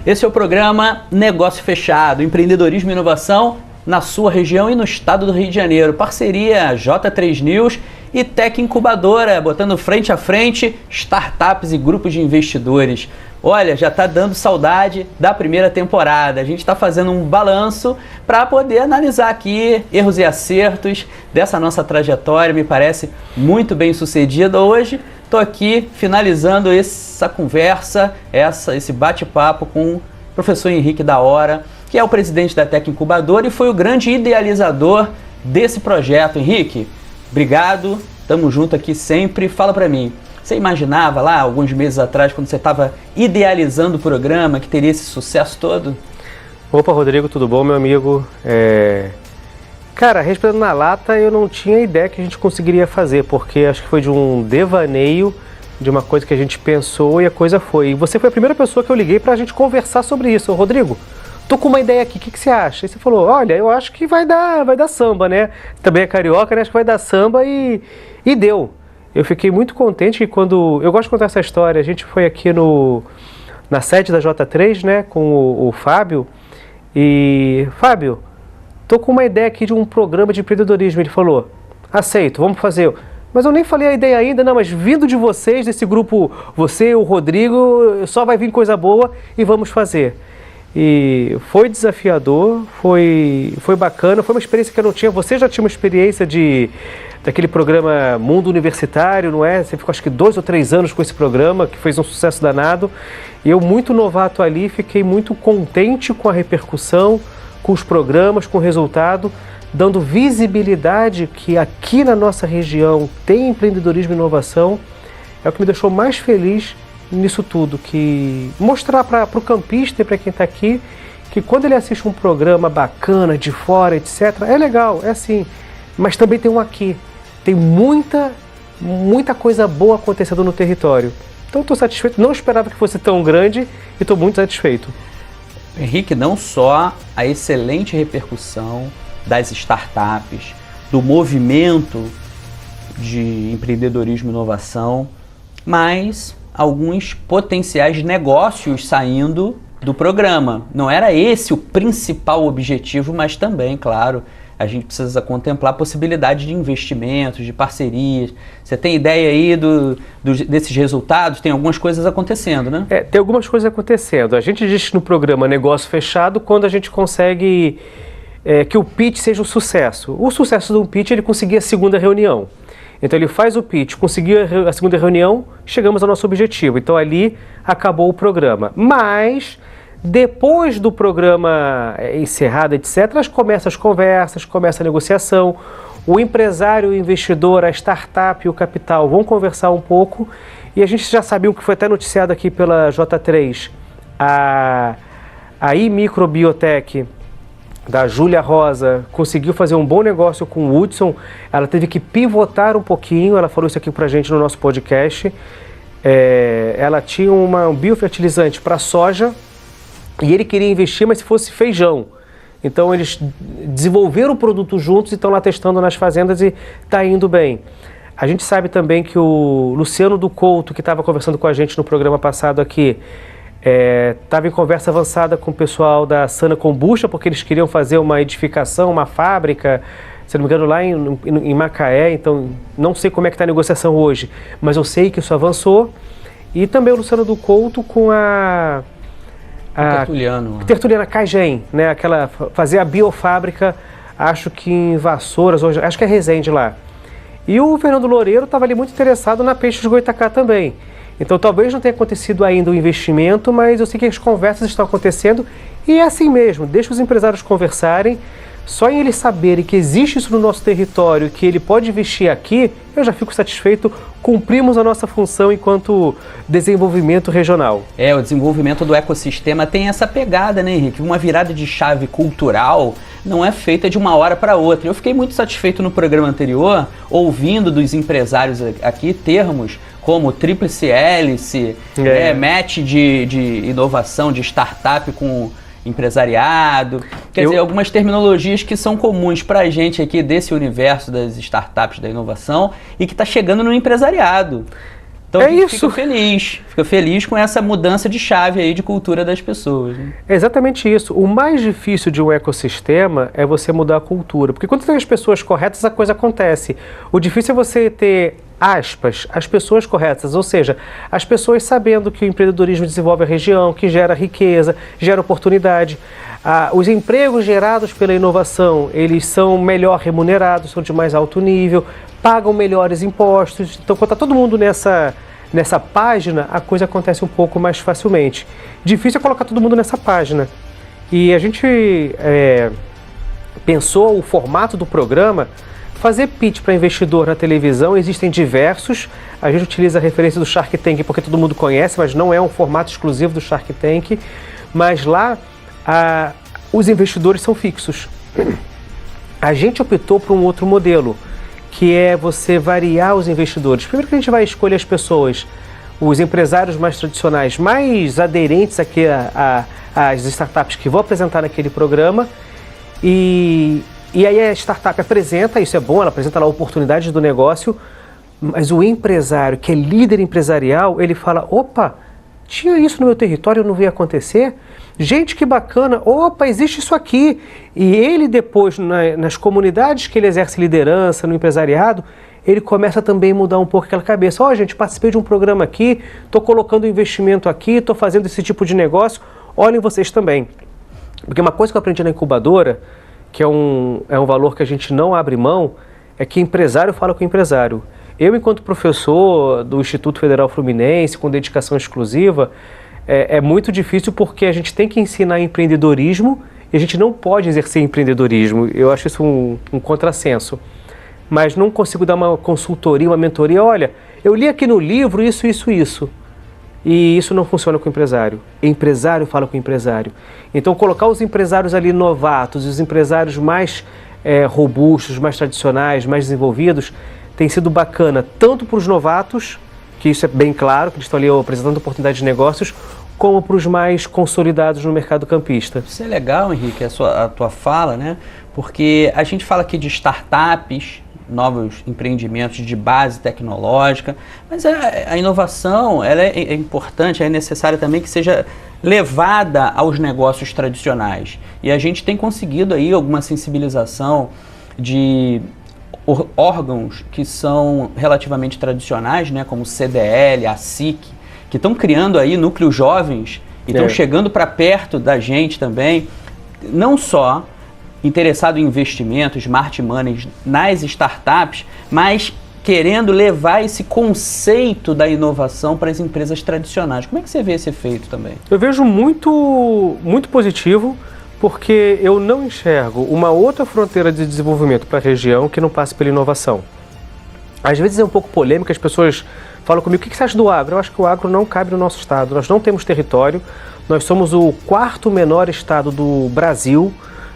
Esse é o programa Negócio Fechado, empreendedorismo e inovação na sua região e no estado do Rio de Janeiro. Parceria J3 News e Tech Incubadora, botando frente a frente startups e grupos de investidores. Olha, já está dando saudade da primeira temporada. A gente está fazendo um balanço para poder analisar aqui erros e acertos dessa nossa trajetória. Me parece muito bem sucedida. Hoje estou aqui finalizando essa conversa, esse bate-papo com o professor Henrique da Hora, que é o presidente da Tech Incubadora e foi o grande idealizador desse projeto. Henrique, obrigado, estamos juntos aqui sempre. Fala para mim, você imaginava lá, alguns meses atrás, quando você estava idealizando o programa, que teria esse sucesso todo? Opa, Rodrigo, tudo bom, meu amigo? Cara, respirando na lata, eu não tinha ideia que a gente conseguiria fazer, porque acho que foi de um devaneio, de uma coisa que a gente pensou e a coisa foi. E você foi a primeira pessoa que eu liguei pra gente conversar sobre isso. Rodrigo, tô com uma ideia aqui, o que você acha? E você falou, olha, eu acho que vai dar samba, né? Também é carioca, né? Acho que vai dar samba e deu. Eu fiquei muito contente que quando... Eu gosto de contar essa história. A gente foi aqui na sede da J3, né? Com o Fábio. E... Fábio, tô com uma ideia aqui de um programa de empreendedorismo. Ele falou, aceito, vamos fazer. Mas eu nem falei a ideia ainda, não, mas vindo de vocês, desse grupo, você, o Rodrigo, só vai vir coisa boa e vamos fazer. E foi desafiador, foi bacana, foi uma experiência que eu não tinha. Você já tinha uma experiência daquele programa Mundo Universitário, não é? Você ficou acho que 2 ou 3 anos com esse programa, que fez um sucesso danado. E eu, muito novato ali, fiquei muito contente com a repercussão, com os programas, com o resultado, dando visibilidade que aqui na nossa região tem empreendedorismo e inovação. É o que me deixou mais feliz nisso tudo, que mostrar para o campista e para quem está aqui, que quando ele assiste um programa bacana, de fora, etc., é legal, é assim, mas também tem um aqui, tem muita coisa boa acontecendo no território. Então estou satisfeito, não esperava que fosse tão grande e estou muito satisfeito. Henrique, não só a excelente repercussão das startups, do movimento de empreendedorismo e inovação, mas alguns potenciais negócios saindo do programa. Não era esse o principal objetivo, mas também, claro, a gente precisa contemplar a possibilidade de investimentos, de parcerias. Você tem ideia aí desses resultados? Tem algumas coisas acontecendo, né? Tem algumas coisas acontecendo. A gente diz no programa Negócio Fechado quando a gente consegue que o pitch seja um sucesso. O sucesso de um pitch é ele conseguir a segunda reunião. Então ele faz o pitch, conseguiu a segunda reunião, chegamos ao nosso objetivo. Então ali acabou o programa. Mas depois do programa encerrado, etc., começam as conversas, começa a negociação. O empresário, o investidor, a startup e o capital vão conversar um pouco. E a gente já sabia o que foi até noticiado aqui pela J3, a iMicrobiotech da Júlia Rosa conseguiu fazer um bom negócio com o Hudson. Ela teve que pivotar um pouquinho, ela falou isso aqui pra gente no nosso podcast. Ela tinha um biofertilizante para soja e ele queria investir, mas se fosse feijão. Então eles desenvolveram o produto juntos e estão lá testando nas fazendas e está indo bem. A gente sabe também que o Luciano do Couto, que estava conversando com a gente no programa passado aqui, estava em conversa avançada com o pessoal da Sana Kombucha, porque eles queriam fazer uma edificação, uma fábrica, se não me engano, lá em Macaé. Então, não sei como é que está a negociação hoje, mas eu sei que isso avançou. E também o Luciano do Couto com a Tertuliana Cagem, né? Fazer a biofábrica, acho que em Vassouras, hoje, acho que é Resende lá. E o Fernando Loureiro estava ali muito interessado na Peixes Goitacá também. Então talvez não tenha acontecido ainda o investimento, mas eu sei que as conversas estão acontecendo e é assim mesmo, deixa os empresários conversarem. Só em eles saberem que existe isso no nosso território, que ele pode investir aqui, eu já fico satisfeito, cumprimos a nossa função enquanto desenvolvimento regional. O desenvolvimento do ecossistema tem essa pegada, né, Henrique? Uma virada de chave cultural não é feita de uma hora para outra. Eu fiquei muito satisfeito no programa anterior, ouvindo dos empresários aqui termos como tríplice hélice, match de inovação, de startup com empresariado, quer dizer, algumas terminologias que são comuns para a gente aqui desse universo das startups da inovação e que está chegando no empresariado. Então a gente fica feliz com essa mudança de chave aí de cultura das pessoas. Né? É exatamente isso. O mais difícil de um ecossistema é você mudar a cultura, porque quando tem as pessoas corretas, a coisa acontece. O difícil é você ter, aspas, as pessoas corretas, ou seja, as pessoas sabendo que o empreendedorismo desenvolve a região, que gera riqueza, gera oportunidade. Os empregos gerados pela inovação, eles são melhor remunerados, são de mais alto nível, pagam melhores impostos. Então, quando está todo mundo nessa página, a coisa acontece um pouco mais facilmente. Difícil é colocar todo mundo nessa página. E a gente pensou o formato do programa, fazer pitch para investidor na televisão, existem diversos. A gente utiliza a referência do Shark Tank porque todo mundo conhece, mas não é um formato exclusivo do Shark Tank. Mas lá, os investidores são fixos. A gente optou por um outro modelo, que é você variar os investidores. Primeiro que a gente vai escolher as pessoas, os empresários mais tradicionais, mais aderentes aqui às startups que vão apresentar naquele programa. E aí a startup apresenta, isso é bom, ela apresenta lá a oportunidade do negócio, mas o empresário, que é líder empresarial, ele fala, opa, tinha isso no meu território, não veio acontecer? Gente, que bacana, opa, existe isso aqui. E ele depois, nas comunidades que ele exerce liderança, no empresariado, ele começa também a mudar um pouco aquela cabeça. Ó, gente, participei de um programa aqui, estou colocando investimento aqui, estou fazendo esse tipo de negócio, olhem vocês também. Porque uma coisa que eu aprendi na incubadora, que é um valor que a gente não abre mão, é que empresário fala com empresário. Eu, enquanto professor do Instituto Federal Fluminense, com dedicação exclusiva, é muito difícil porque a gente tem que ensinar empreendedorismo e a gente não pode exercer empreendedorismo. Eu acho isso um contrassenso. Mas não consigo dar uma consultoria, uma mentoria. Olha, eu li aqui no livro isso. E isso não funciona com o empresário. Empresário fala com o empresário. Então, colocar os empresários ali novatos, os empresários mais robustos, mais tradicionais, mais desenvolvidos, tem sido bacana, tanto para os novatos, que isso é bem claro, que eles estão ali apresentando oportunidades de negócios, como para os mais consolidados no mercado campista. Isso é legal, Henrique, a tua fala, né? Porque a gente fala aqui de startups, novos empreendimentos de base tecnológica, mas a inovação ela é importante, é necessária também que seja levada aos negócios tradicionais. E a gente tem conseguido aí alguma sensibilização de órgãos que são relativamente tradicionais, né, como o CDL, a SIC, que estão criando aí núcleos jovens e estão chegando para perto da gente também, não só interessado em investimento, smart money nas startups, mas querendo levar esse conceito da inovação para as empresas tradicionais. Como é que você vê esse efeito também? Eu vejo muito positivo, porque eu não enxergo uma outra fronteira de desenvolvimento para a região que não passe pela inovação. Às vezes é um pouco polêmico, as pessoas falam comigo, o que você acha do agro? Eu acho que o agro não cabe no nosso estado, nós não temos território, nós somos o quarto menor estado do Brasil,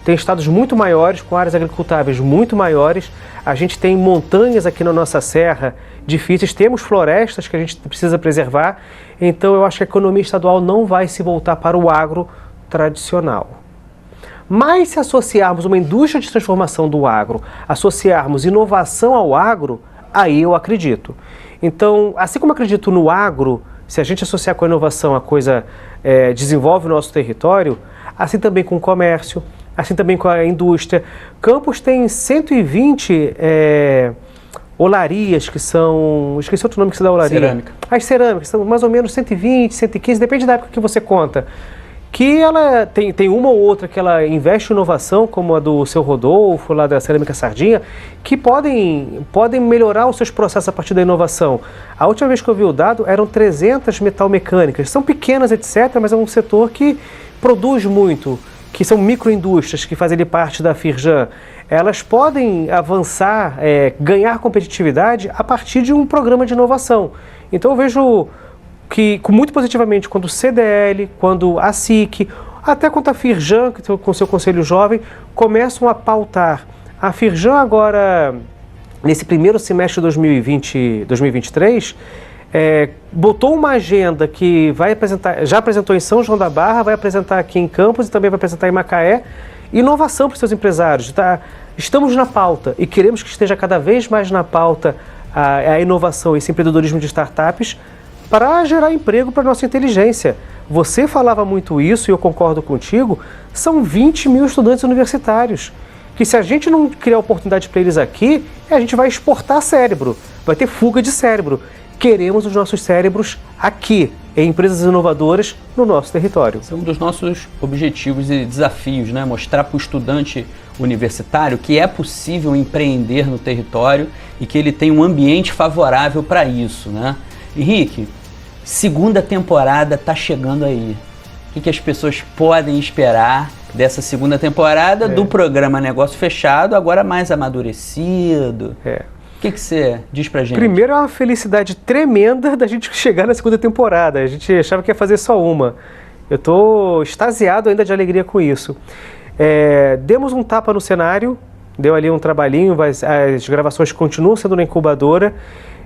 tem estados muito maiores, com áreas agricultáveis muito maiores, a gente tem montanhas aqui na nossa serra difíceis, temos florestas que a gente precisa preservar, então eu acho que a economia estadual não vai se voltar para o agro tradicional. Mas se associarmos uma indústria de transformação do agro, associarmos inovação ao agro, aí eu acredito. Então, assim como acredito no agro, se a gente associar com a inovação, a coisa desenvolve o nosso território, assim também com o comércio, assim também com a indústria. Campos tem 120 olarias que são... Esqueci outro nome que se dá olaria. Cerâmica. As cerâmicas são mais ou menos 120, 115, depende da época que você conta. Que ela tem uma ou outra que ela investe em inovação, como a do seu Rodolfo, lá da Cerâmica Sardinha, que podem melhorar os seus processos a partir da inovação. A última vez que eu vi o dado, eram 300 metalmecânicas. São pequenas, etc., mas é um setor que produz muito, que são microindústrias que fazem parte da Firjan. Elas podem avançar, ganhar competitividade a partir de um programa de inovação. Então eu vejo que muito positivamente quando o CDL, quando a SIC, até quando a Firjan, com seu Conselho Jovem, começam a pautar. A Firjan agora, nesse primeiro semestre de 2023, botou uma agenda que vai apresentar, já apresentou em São João da Barra, vai apresentar aqui em Campos e também vai apresentar em Macaé, inovação para os seus empresários. Estamos na pauta e queremos que esteja cada vez mais na pauta a inovação, esse empreendedorismo de startups para gerar emprego para a nossa inteligência. Você falava muito isso e eu concordo contigo, são 20 mil estudantes universitários, que se a gente não criar oportunidade para eles aqui, a gente vai exportar cérebro, vai ter fuga de cérebro. Queremos os nossos cérebros aqui, em empresas inovadoras, no nosso território. Esse é um dos nossos objetivos e desafios, né? Mostrar para o estudante universitário que é possível empreender no território e que ele tem um ambiente favorável para isso, né? Henrique, segunda temporada está chegando aí. O que as pessoas podem esperar dessa segunda temporada do programa Negócio Fechado, agora mais amadurecido? O que você diz pra gente? Primeiro, é uma felicidade tremenda da gente chegar na segunda temporada. A gente achava que ia fazer só uma. Eu estou extasiado ainda de alegria com isso. Demos um tapa no cenário, deu ali um trabalhinho, as gravações continuam sendo na incubadora.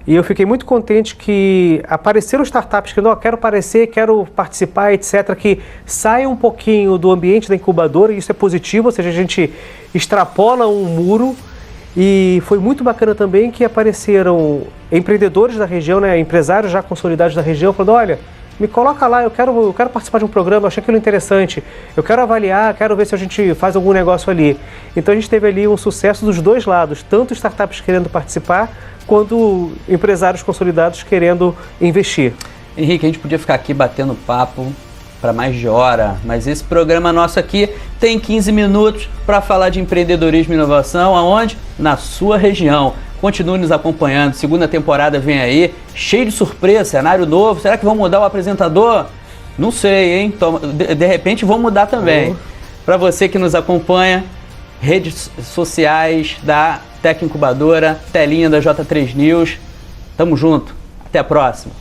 E eu fiquei muito contente que apareceram startups que não quero aparecer, quero participar, etc., que saiam um pouquinho do ambiente da incubadora, e isso é positivo, ou seja, a gente extrapola um muro. E foi muito bacana também que apareceram empreendedores da região, né, empresários já consolidados da região, falando, olha, me coloca lá, eu quero participar de um programa, eu achei aquilo interessante, eu quero avaliar, quero ver se a gente faz algum negócio ali. Então a gente teve ali um sucesso dos dois lados, tanto startups querendo participar, quanto empresários consolidados querendo investir. Henrique, a gente podia ficar aqui batendo papo para mais de hora, mas esse programa nosso aqui tem 15 minutos para falar de empreendedorismo e inovação, aonde? Na sua região. Continue nos acompanhando, segunda temporada vem aí, cheio de surpresa, cenário novo, será que vão mudar o apresentador? Não sei, hein? De repente vão mudar também. Para você que nos acompanha, redes sociais da Tech Incubadora, telinha da J3 News, tamo junto, até a próxima.